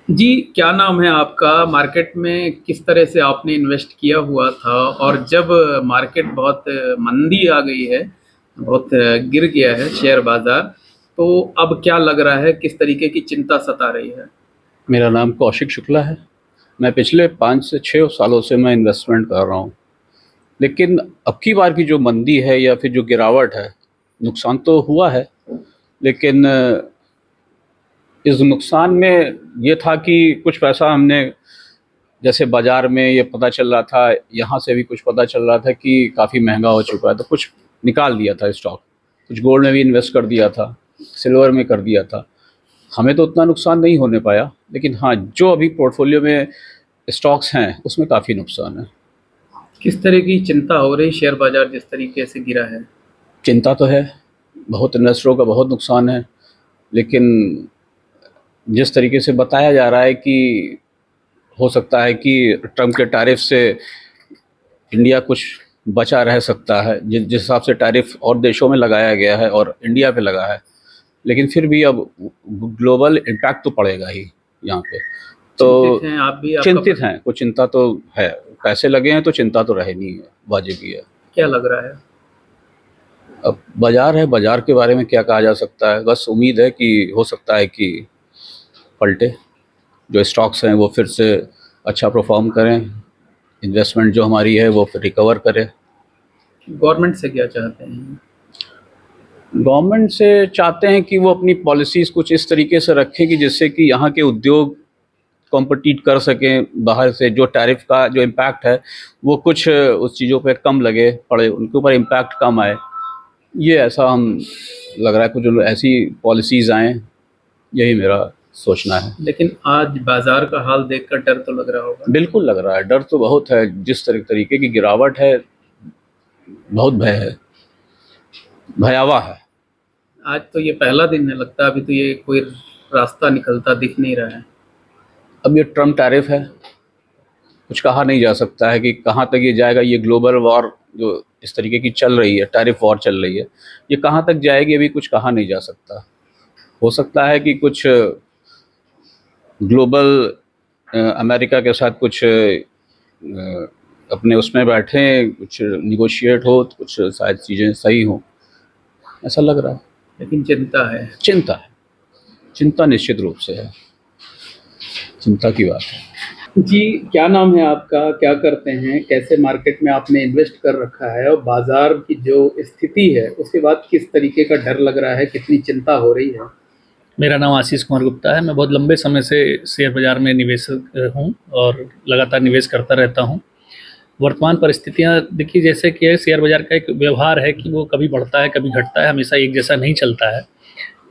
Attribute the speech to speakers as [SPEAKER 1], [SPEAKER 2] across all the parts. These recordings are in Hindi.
[SPEAKER 1] जी, क्या नाम है आपका? मार्केट में किस तरह से आपने इन्वेस्ट किया हुआ था? और जब मार्केट बहुत मंदी आ गई है, बहुत गिर गया है शेयर बाज़ार, तो अब क्या लग रहा है? किस तरीके की चिंता सता रही है?
[SPEAKER 2] मेरा नाम कौशिक शुक्ला है। मैं पिछले 5 से 6 सालों से मैं इन्वेस्टमेंट कर रहा हूँ। लेकिन अब की बार की जो मंदी है या फिर जो गिरावट है, नुकसान तो हुआ है, लेकिन इस नुकसान में ये था कि कुछ पैसा हमने, जैसे बाज़ार में ये पता चल रहा था, यहाँ से भी कुछ पता चल रहा था कि काफ़ी महँगा हो चुका है, तो कुछ निकाल दिया था स्टॉक। कुछ गोल्ड में भी इन्वेस्ट कर दिया था, सिल्वर में कर दिया था। हमें तो उतना नुकसान नहीं होने पाया, लेकिन हाँ, जो अभी पोर्टफ़ोलियो में स्टॉक्स हैं, उसमें काफ़ी नुकसान है।
[SPEAKER 1] किस तरह की चिंता हो रही शेयर बाज़ार जिस तरीके से गिरा है?
[SPEAKER 2] चिंता तो है, बहुत इन्वेस्टरों का बहुत नुकसान है, लेकिन जिस तरीके से बताया जा रहा है कि हो सकता है कि ट्रम्प के टैरिफ से इंडिया कुछ बचा रह सकता है, जिस हिसाब से टैरिफ और देशों में लगाया गया है और इंडिया पे लगा है, लेकिन फिर भी अब ग्लोबल इम्पैक्ट तो पड़ेगा ही यहाँ पे।
[SPEAKER 1] चिंतित
[SPEAKER 2] तो
[SPEAKER 1] हैं आप भी? आपका
[SPEAKER 2] चिंतित हैं, कुछ चिंता तो है। पैसे लगे हैं तो चिंता तो रहनी है, वाजिब ही है।
[SPEAKER 1] क्या लग रहा है?
[SPEAKER 2] अब बाज़ार है, बाज़ार के बारे में क्या कहा जा सकता है? बस उम्मीद है कि हो सकता है कि पलटे, जो स्टॉक्स हैं वो फिर से अच्छा परफ़ॉर्म करें, इन्वेस्टमेंट जो हमारी है वो फिर रिकवर करे।
[SPEAKER 1] गवर्नमेंट से क्या चाहते हैं?
[SPEAKER 2] गवर्नमेंट से चाहते हैं कि वो अपनी पॉलिसीज़ कुछ इस तरीके से रखें कि जिससे कि यहाँ के उद्योग कॉम्पिटिट कर सकें बाहर से। जो टैरिफ का जो इम्पैक्ट है, वो कुछ उस चीज़ों पे कम लगे पड़े, उनके ऊपर इम्पैक्ट कम आए। ये ऐसा हम लग रहा है, कुछ ऐसी पॉलिसीज़ आएँ, यही मेरा सोचना है।
[SPEAKER 1] लेकिन आज बाज़ार का हाल देखकर डर तो लग रहा होगा।
[SPEAKER 2] बिल्कुल लग रहा है, डर तो बहुत है। जिस तरीके की गिरावट है, बहुत भय है, भयावह है।
[SPEAKER 1] आज तो ये पहला दिन है, लगता है अभी तो ये कोई रास्ता निकलता दिख नहीं रहा है।
[SPEAKER 2] अब ये ट्रम्प टैरिफ है, कुछ कहा नहीं जा सकता है कि कहाँ तक ये जाएगा। ये ग्लोबल वॉर जो इस तरीके की चल रही है, टैरिफ वॉर चल रही है, ये कहाँ तक जाएगी अभी कुछ कहा नहीं जा सकता। हो सकता है कि कुछ ग्लोबल अमेरिका के साथ कुछ अपने उसमें बैठें, कुछ नेगोशिएट हो, तो कुछ शायद चीज़ें सही हों, ऐसा लग रहा है।
[SPEAKER 1] लेकिन चिंता है।
[SPEAKER 2] चिंता है, चिंता निश्चित रूप से है, चिंता की बात है।
[SPEAKER 1] जी, क्या नाम है आपका? क्या करते हैं? कैसे मार्केट में आपने इन्वेस्ट कर रखा है? और बाज़ार की जो स्थिति है, उसके बाद किस तरीके का डर लग रहा है? कितनी चिंता हो रही है?
[SPEAKER 3] मेरा नाम आशीष कुमार गुप्ता है। मैं बहुत लंबे समय से शेयर बाज़ार में निवेशक हूँ और लगातार निवेश करता रहता हूँ। वर्तमान परिस्थितियाँ देखिए, जैसे कि शेयर बाज़ार का एक व्यवहार है कि वो कभी बढ़ता है, कभी घटता है, हमेशा एक जैसा नहीं चलता है।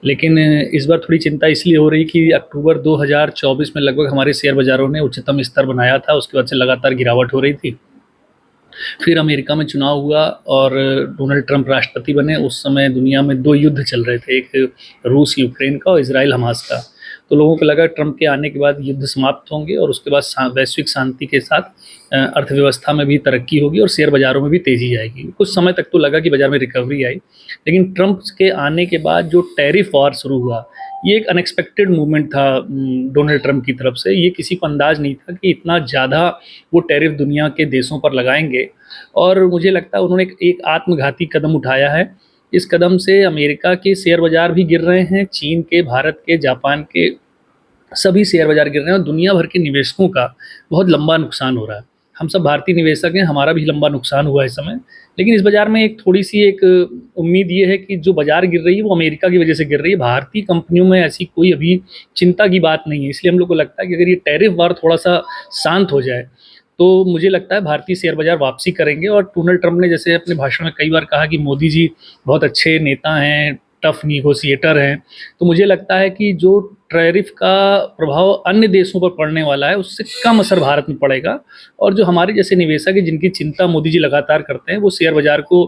[SPEAKER 3] लेकिन इस बार थोड़ी चिंता इसलिए हो रही कि अक्टूबर 2024 में लगभग हमारे शेयर बाज़ारों ने उच्चतम स्तर बनाया था, उसके बाद से लगातार गिरावट हो रही थी। फिर अमेरिका में चुनाव हुआ और डोनाल्ड ट्रंप राष्ट्रपति बने। उस समय दुनिया में 2 युद्ध चल रहे थे, एक रूस यूक्रेन का और इज़राइल हमास का। तो लोगों को लगा ट्रंप के आने के बाद युद्ध समाप्त होंगे और उसके बाद वैश्विक शांति के साथ अर्थव्यवस्था में भी तरक्की होगी और शेयर बाज़ारों में भी तेज़ी आएगी। कुछ समय तक तो लगा कि बाज़ार में रिकवरी आई, लेकिन ट्रंप के आने के बाद जो टैरिफ वॉर शुरू हुआ, ये एक अनएक्सपेक्टेड मूवमेंट था डोनाल्ड ट्रंप की तरफ से। ये किसी को अंदाज़ नहीं था कि इतना ज़्यादा वो टैरिफ दुनिया के देशों पर लगाएँगे। और मुझे लगता है उन्होंने एक आत्मघाती कदम उठाया है। इस कदम से अमेरिका के शेयर बाज़ार भी गिर रहे हैं, चीन के, भारत के, जापान के सभी शेयर बाज़ार गिर रहे हैं और दुनिया भर के निवेशकों का बहुत लंबा नुकसान हो रहा है। हम सब भारतीय निवेशक हैं, हमारा भी लंबा नुकसान हुआ है इस समय। लेकिन इस बाज़ार में एक थोड़ी-सी एक उम्मीद ये है कि जो बाज़ार गिर रही है वो अमेरिका की वजह से गिर रही है। भारतीय कंपनियों में ऐसी कोई अभी चिंता की बात नहीं है। इसलिए हम लोग को लगता है कि अगर ये टैरिफ वार थोड़ा-सा शांत हो जाए, तो मुझे लगता है भारतीय शेयर बाज़ार वापसी करेंगे। और डोनाल्ड ट्रंप ने जैसे अपने भाषण में कई बार कहा कि मोदी जी बहुत अच्छे नेता हैं, टफ निगोशिएटर हैं। तो मुझे लगता है कि जो टैरिफ का प्रभाव अन्य देशों पर पड़ने वाला है, उससे कम असर भारत में पड़ेगा। और जो हमारे जैसे निवेशक हैं, जिनकी चिंता मोदी जी लगातार करते हैं, वो शेयर बाज़ार को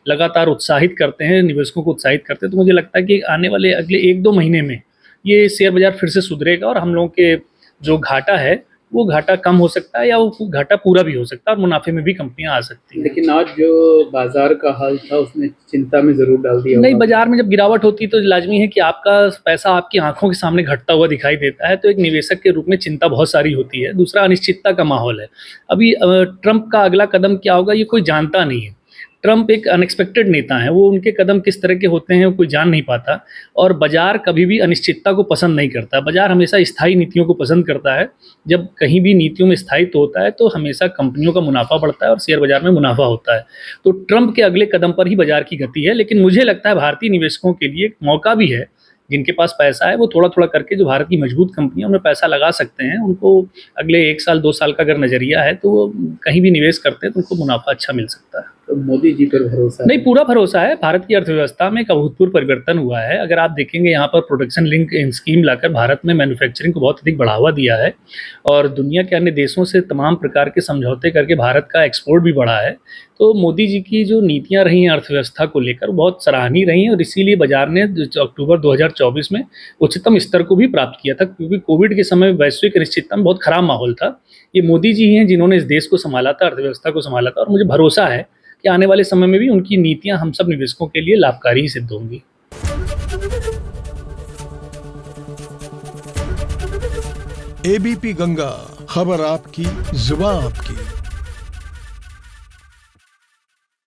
[SPEAKER 3] लगातार उत्साहित करते हैं, निवेशकों को उत्साहित करते हैं। तो मुझे लगता है कि आने वाले अगले 1-2 महीने में ये शेयर बाज़ार फिर से सुधरेगा और हम लोगों के जो घाटा है, वो घाटा कम हो सकता है या वो घाटा पूरा भी हो सकता है और मुनाफे में भी कंपनियां आ सकती हैं।
[SPEAKER 1] लेकिन आज जो बाजार का हाल था उसने चिंता में जरूर डाल दिया
[SPEAKER 3] नहीं,
[SPEAKER 1] होगा।
[SPEAKER 3] बाजार में जब गिरावट होती है तो लाजमी है कि आपका पैसा आपकी आंखों के सामने घटता हुआ दिखाई देता है, तो एक निवेशक के रूप में चिंता बहुत सारी होती है। दूसरा, अनिश्चितता का माहौल है। अभी ट्रंप का अगला कदम क्या होगा ये कोई जानता नहीं है। ट्रंप एक अनएक्सपेक्टेड नेता है, वो उनके कदम किस तरह के होते हैं वो कोई जान नहीं पाता, और बाजार कभी भी अनिश्चितता को पसंद नहीं करता। बाजार हमेशा स्थायी नीतियों को पसंद करता है। जब कहीं भी नीतियों में स्थायित्व होता है तो हमेशा कंपनियों का मुनाफा बढ़ता है और शेयर बाजार में मुनाफा होता है। तो ट्रंप के अगले कदम पर ही बाजार की गति है, लेकिन मुझे लगता है भारतीय निवेशकों के लिए एक मौका भी है। जिनके पास पैसा है वो थोड़ा थोड़ा करके जो भारत की मजबूत कंपनियां उनमें पैसा लगा सकते हैं। उनको अगले 1 साल 2 साल का अगर नजरिया है तो वो कहीं भी निवेश करते हैं तो उनको मुनाफा अच्छा मिल सकता है।
[SPEAKER 1] तो मोदी जी पर भरोसा है?
[SPEAKER 3] नहीं, पूरा भरोसा है। भारत की अर्थव्यवस्था में एक अभूतपूर्व परिवर्तन हुआ है। अगर आप देखेंगे यहाँ पर प्रोडक्शन लिंक स्कीम लाकर भारत में मैन्युफैक्चरिंग को बहुत अधिक बढ़ावा दिया है और दुनिया के अन्य देशों से तमाम प्रकार के समझौते करके भारत का एक्सपोर्ट भी बढ़ा है। तो मोदी जी की जो नीतियां रही हैं अर्थव्यवस्था को लेकर बहुत सराहनीय रही हैं और इसीलिए बाजार ने अक्टूबर 2024 में उच्चतम स्तर को भी प्राप्त किया था, क्योंकि कोविड के समय वैश्विक अनिश्चितता में बहुत खराब माहौल था। ये मोदी जी ही हैं जिन्होंने इस देश को संभाला था, अर्थव्यवस्था को संभाला था, और मुझे भरोसा है कि आने वाले समय में भी उनकी नीतियां हम सब निवेशकों के लिए लाभकारी ही सिद्ध होंगी।
[SPEAKER 4] एबीपी गंगा, खबर आपकी, जुबान आपकी।